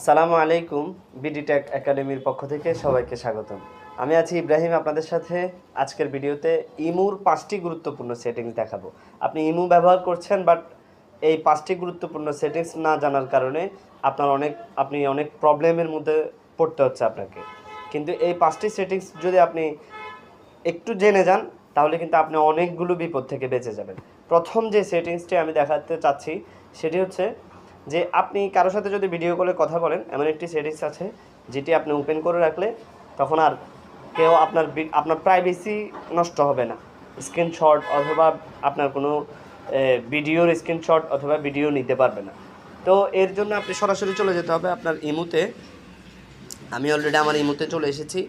আসসালামু আলাইকুম। বিডিটেক একাডেমির পক্ষ থেকে সবাইকে স্বাগতম। আমি আছি ইব্রাহিম আপনাদের সাথে। আজকের ভিডিওতে ইমুর 5টি গুরুত্বপূর্ণ সেটিংস দেখাবো। আপনি ইমু ব্যবহার করছেন বাট এই 5টি গুরুত্বপূর্ণ সেটিংস না জানার কারণে আপনি অনেক প্রবলেমের মধ্যে পড়তে হচ্ছে আপনাকে। কিন্তু এই 5টি সেটিংস যদি আপনি একটু জেনে যান তাহলে কিন্তু আপনি অনেকগুলো বিপদ থেকে বেঁচে যাবেন। প্রথম যে সেটিংসটি আমি দেখাতে চাচ্ছি সেটি হচ্ছে যে আপনি কারোর সাথে যদি ভিডিও কলে কথা বলেন, এমন একটি সেটিংস আছে যেটি আপনি ওপেন করে রাখলে তখন আর কেউ আপনার প্রাইভেসি নষ্ট হবে না। স্ক্রিনশট অথবা আপনার কোনো ভিডিওর স্ক্রিনশট অথবা ভিডিও নিতে পারবে না। তো এর জন্য আপনি সরাসরি চলে যেতে হবে আপনার ইমুতে। আমি অলরেডি আমার ইমুতে চলে এসেছি।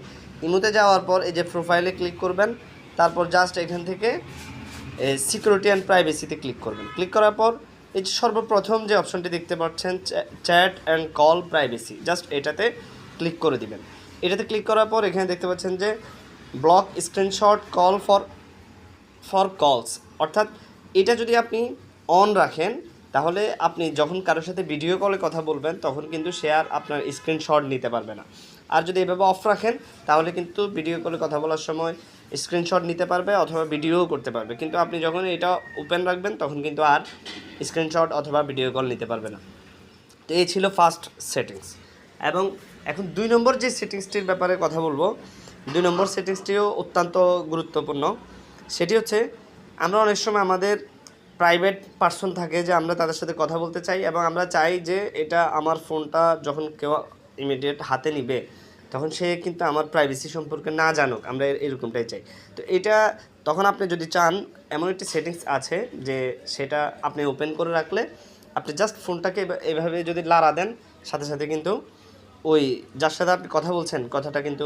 ইমুতে যাওয়ার পর এই যে প্রোফাইলে ক্লিক করবেন, তারপর জাস্ট এখান থেকে সিকিউরিটি অ্যান্ড প্রাইভেসিতে ক্লিক করবেন। ক্লিক করার পর এই যে সর্বপ্রথম যে অপশনটি দেখতে পাচ্ছেন chat and call privacy, just এটাতে ক্লিক করে দিবেন। এটাতে ক্লিক করার পর এখানে দেখতে পাচ্ছেন যে ব্লক স্ক্রিনশট কল ফর কলস, অর্থাৎ এটা যদি আপনি অন রাখেন তাহলে আপনি যখন কারোর সাথে ভিডিও কলে কথা বলবেন তখন কিন্তু সে আর আপনার স্ক্রিনশট নিতে পারবে না। আর যদি এভাবে অফ রাখেন তাহলে কিন্তু ভিডিও কলে কথা বলার সময় স্ক্রিনশট নিতে পারবে অথবা ভিডিওও করতে পারবে, কিন্তু আপনি যখন এটা ওপেন রাখবেন তখন কিন্তু আর স্ক্রিনশট অথবা ভিডিও কল নিতে পারবে না। তো এই ছিল ফার্স্ট সেটিংস। এবং এখন 2 নম্বর যে সেটিংসটির ব্যাপারে কথা বলবো, 2 নম্বর সেটিংসটিও অত্যন্ত গুরুত্বপূর্ণ। সেটি হচ্ছে আমরা অনেক সময় আমাদের প্রাইভেট পার্সন থাকে যে আমরা তাদের সাথে কথা বলতে চাই এবং আমরা চাই যে এটা আমার ফোনটা যখন কেউ ইমিডিয়েট হাতে নিবে তখন সে কিন্তু আমার প্রাইভেসি সম্পর্কে না জানুক, আমরা এরকমটাই চাই। তো এটা তখন আপনি যদি চান, এমন একটি সেটিংস আছে যে সেটা আপনি ওপেন করে রাখলে আপনি জাস্ট ফোনটাকে এভাবে যদি লাড়া দেন সাথে সাথে কিন্তু ওই যার সাথে আপনি কথা বলছেন কথাটা কিন্তু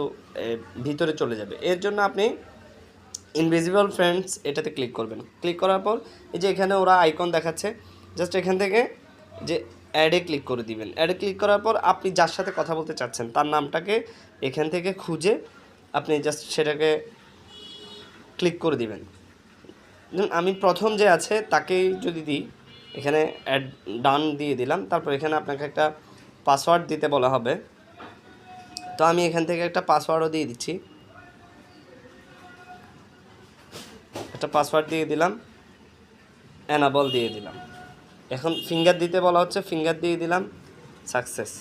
ভিতরে চলে যাবে। এর জন্য আপনি ইনভিজিবল ফ্রেন্ডস এটাতে ক্লিক করবেন। ক্লিক করার পর এই যে এখানে ওরা আইকন দেখাচ্ছে, জাস্ট এখান থেকে যে অ্যাডে ক্লিক করে দিবেন। অ্যাডে ক্লিক করার পর আপনি যার সাথে কথা বলতে চাচ্ছেন তার নামটাকে এখান থেকে খুঁজে আপনি জাস্ট সেটাকে ক্লিক করে দিবেন। আমি প্রথম যে আছে তাকেই যদি দিই, এখানে অ্যাড ডান দিয়ে দিলাম। তারপর এখানে আপনাকে একটা পাসওয়ার্ড দিতে বলা হবে, তো আমি এখান থেকে একটা পাসওয়ার্ডও দিয়ে দিচ্ছি। একটা পাসওয়ার্ড দিয়ে দিলাম, অ্যানাবল দিয়ে দিলাম। এখন ফিঙ্গার দিতে বলা হচ্ছে, ফিঙ্গার দিয়ে দিলাম, সাকসেস।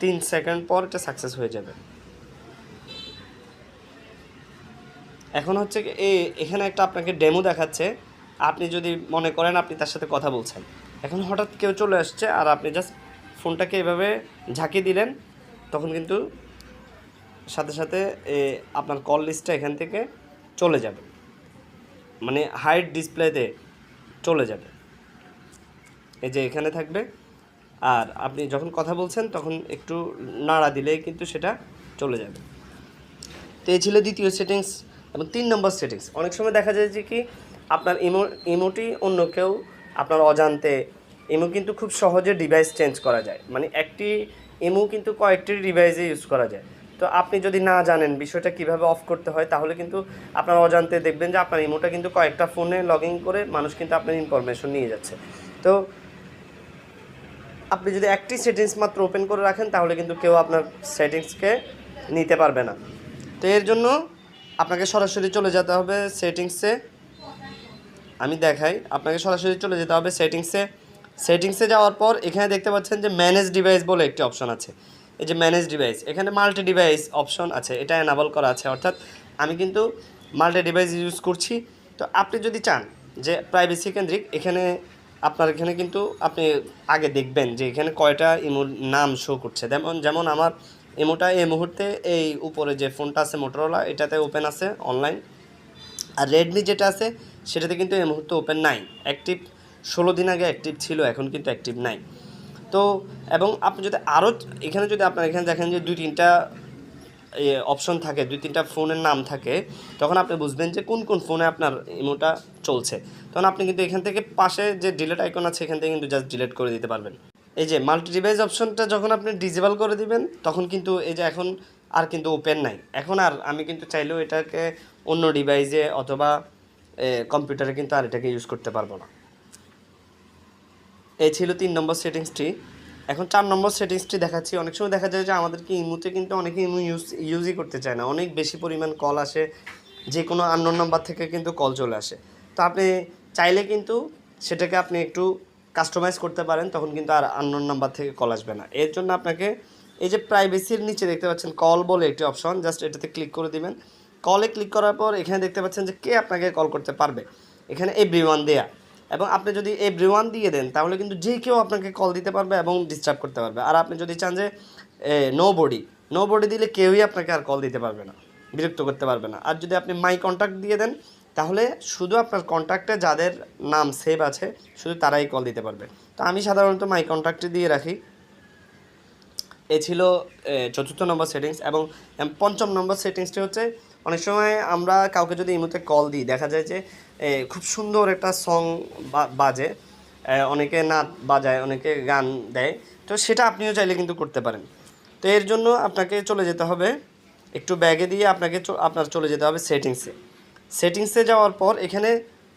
3 সেকেন্ড পর এটা সাকসেস হয়ে যাবে। এখন হচ্ছে এখানে একটা আপনাকে ডেমো দেখাচ্ছে। আপনি যদি মনে করেন আপনি তার সাথে কথা বলছেন, এখন হঠাৎ কেউ চলে আসছে আর আপনি জাস্ট ফোনটাকে এভাবে ঝাঁকি দিলেন, তখন কিন্তু সাথে সাথে আপনার কল লিস্টটা এখান থেকে চলে যাবে, মানে হাইড ডিসপ্লেতে চলে যাবে। এই যে এখানে থাকবে, আর আপনি যখন কথা বলছেন তখন একটু নাড়া দিলেই কিন্তু সেটা চলে যাবে। তো এই ছিল দ্বিতীয় সেটিংস। এবং 3 নম্বর সেটিংস, অনেক সময় দেখা যায় যে কি আপনার ইমোটি অন্য কেউ আপনার অজান্তে, ইমো কিন্তু খুব সহজে ডিভাইস চেঞ্জ করা যায়, মানে একটি ইমো কিন্তু কয়েকটি ডিভাইসে ইউজ করা যায়। তো আপনি যদি না জানেন বিষয়টা কিভাবে অফ করতে হয় তাহলে কিন্তু আপনার অজান্তে দেখবেন যে আপনার ইমোটা কিন্তু কয়েকটা ফোনে লগ ইন করে মানুষ কিন্তু আপনার ইনফরমেশন নিয়ে যাচ্ছে। তো আপনি যদি একটি সেটিংস মাত্র ওপেন করে রাখেন তাহলে কিন্তু কেউ আপনার সেটিংসকে নিতে পারবে না। তো এর জন্য আপনাকে সরাসরি চলে যেতে হবে সেটিংসে। আমি দেখাই, আপনাকে সরাসরি চলে যেতে হবে সেটিংসে যাওয়ার পর এখানে দেখতে পাচ্ছেন যে ম্যানেজ ডিভাইস বলে একটি অপশন আছে। এই যে ম্যানেজ ডিভাইস, এখানে মাল্টি ডিভাইস অপশন আছে, এটা এনাবল করা আছে, অর্থাৎ আমি কিন্তু মাল্টি ডিভাইস ইউজ করছি। তো আপনি যদি চান যে প্রাইভেসি কেন্দ্রিক, এখানে কিন্তু আপনি আগে দেখবেন যে এখানে কয়টা ইমোর নাম শো করছে। যেমন আমার ইমোটা এই মুহূর্তে এই উপরে যে ফোনটা আছে মোটরোলা, এটাতে ওপেন আছে অনলাইন। আর রেডমি যেটা আছে সেটাতে কিন্তু এই মুহূর্তে ওপেন নাই, অ্যাক্টিভ 16 দিন আগে অ্যাক্টিভ ছিল, এখন কিন্তু অ্যাক্টিভ নাই। তো এবং আপনি যদি আরও এখানে যদি আপনার এখানে দেখেন যে 2-3টা অপশন থাকে, 2-3টা ফোনের নাম থাকে, তখন আপনি বুঝবেন যে কোন কোন ফোনে আপনার ইমোটা চলছে। তখন আপনি কিন্তু এখান থেকে পাশে যে ডিলিট আইকন আছে এখান থেকে কিন্তু জাস্ট ডিলিট করে দিতে পারবেন। এই যে মাল্টি ডিভাইস অপশনটা যখন আপনি ডিসেবল করে দিবেন তখন কিন্তু এই যে এখন আর কিন্তু ওপেন নাই। এখন আর আমি কিন্তু চাইলেও এটাকে অন্য ডিভাইসে অথবা কম্পিউটারে কিন্তু আর এটাকে ইউজ করতে পারবো না। এই ছিল 3 নম্বর সেটিংসটি। এখন 4 নম্বর সেটিংসটি দেখাচ্ছি। অনেক সময় দেখা যায় যে আমাদেরকে ইমুতে কিন্তু অনেকে ইমু ইউজই করতে চায় না, অনেক বেশি পরিমাণ কল আসে, যে কোনো আননোন নাম্বার থেকে কিন্তু কল চলে আসে। তো আপনি চাইলে কিন্তু সেটাকে আপনি একটু কাস্টমাইজ করতে পারেন, তখন কিন্তু আর আননোন নাম্বার থেকে কল আসবে না। এর জন্য আপনাকে এই যে প্রাইভেসির নিচে দেখতে পাচ্ছেন কল বলে একটি অপশন, জাস্ট এটাতে ক্লিক করে দিবেন। কলে ক্লিক করার পর এখানে দেখতে পাচ্ছেন যে কে আপনাকে কল করতে পারবে, এখানে এভরিওয়ান দেয়া, এবং আপনি যদি এভরিওয়ান দিয়ে দেন তাহলে কিন্তু যে কেউ আপনাকে কল দিতে পারবে এবং ডিস্টার্ব করতে পারবে। আর আপনি যদি চান যে নো বডি দিলে কেউই আপনাকে আর কল দিতে পারবে না, বিরক্ত করতে পারবে না। আর যদি আপনি মাই কন্ট্যাক্ট দিয়ে দেন তাহলে শুধু আপনার কন্ট্যাক্টে যাদের নাম সেভ আছে শুধু তারাই কল দিতে পারবে। তো আমি সাধারণত মাই কন্ট্যাক্টে দিয়ে রাখি। এ ছিল 4র্থ নম্বর সেটিংস। এবং 5ম নম্বর সেটিংসটি হচ্ছে, অনেক সময় আমরা কাউকে যদি এই মুহূর্তে কল দিই, দেখা যায় যে খুব সুন্দর একটা সং বাজে, অনেকে নাচ বাজায়, অনেকে গান দেয়, তো সেটা আপনিও চাইলে কিন্তু করতে পারেন। তো এর জন্য আপনাকে চলে যেতে হবে একটু ব্যাগে দিয়ে, আপনার চলে যেতে হবে সেটিংসে যাওয়ার পর এখানে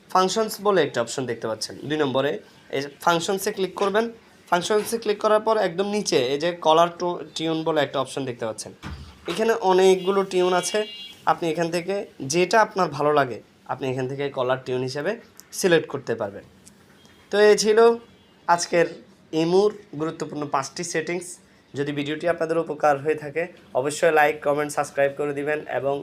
ফাংশনস বলে একটা অপশন দেখতে পাচ্ছেন 2 নম্বরে, এই ফাংশনসে ক্লিক করবেন। ফাংশনসে ক্লিক করার পর একদম নিচে এই যে কলার টিউন বলে একটা অপশন দেখতে পাচ্ছেন, এখানে অনেকগুলো টিউন আছে। আপনি এখান থেকে যেটা আপনার ভালো লাগে আপনি এখান থেকে কলার টিউন হিসেবে সিলেক্ট করতে পারবেন। তো এই ছিল আজকের ইমুর গুরুত্বপূর্ণ 5টি সেটিংস। যদি ভিডিওটি আপনাদের উপকার হয়ে থাকে অবশ্যই লাইক, কমেন্ট, সাবস্ক্রাইব করে দিবেন, এবং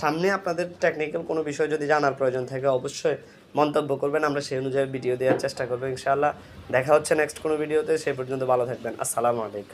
সামনে আপনাদের টেকনিক্যাল কোনো বিষয় যদি জানার প্রয়োজন থাকে অবশ্যই মন্তব্য করবেন, আমরা সেই অনুযায়ী ভিডিও দেওয়ার চেষ্টা করবো ইনশাআল্লাহ। দেখা হচ্ছে নেক্সট কোনো ভিডিওতে, সেই পর্যন্ত ভালো থাকবেন। আসসালামু আলাইকুম।